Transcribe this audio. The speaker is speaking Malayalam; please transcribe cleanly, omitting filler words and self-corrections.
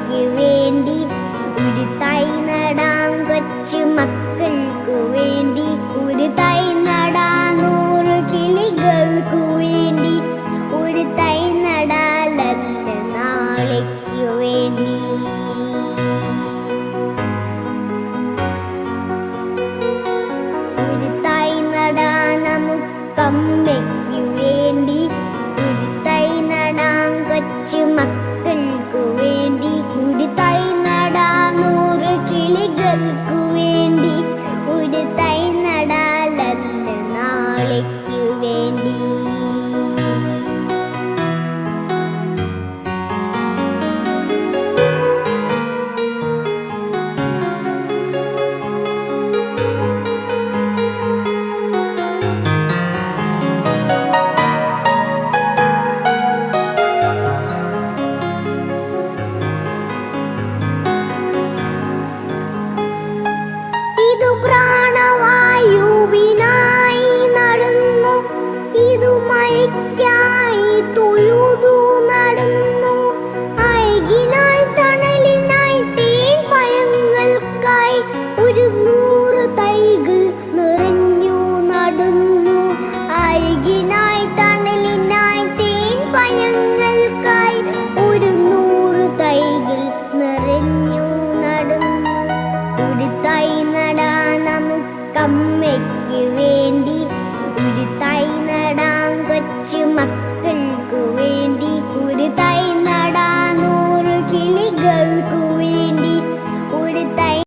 അമ്മയ്ക്ക് വേണ്ടി ഒരു തൈ നടാം കൊച്ചു മക്കൾക്കു വേണ്ടി ഒരു തൈ നടാം 100 കിളികൾക്കു വേണ്ടി ഒരു തൈ നടാലല്ല നാളേക്കു വേണ്ടി ഒരു തൈ നടാം നമുക്കമ്മയ്ക്കു വേണ്ടി ഒരു തൈ നടാം കൊച്ചു മക്കൾക്കു വേണ്ടി ഒരു തൈ നടാം 100 കിളികൾക്കു വേണ്ടി ഒരു തൈ നടാലല്ല നാളേക്കു വേണ്ടി ഇതു പ്രാണവായുവിനായി നടന്നു ഇതു മഴയ്ക്കായി തൊഴുതു നടന്നു അഴകിനായി തണലിനായി തേൻ പഴങ്ങൾക്കായി ഒരു 100 തൈകൾ നിറഞ്ഞു നടന്നു അഴകിനായി തണലിനായി തേൻ പഴങ്ങൾക്കായി ഒരു 100 തൈകൾ നിറഞ്ഞു നടന്നു ഒരു തൈ നടാം നമുക്കമ്മയ്ക്ക് വേണ്ടി ഒരു തൈ നടാം കൊച്ചു മക്കൾ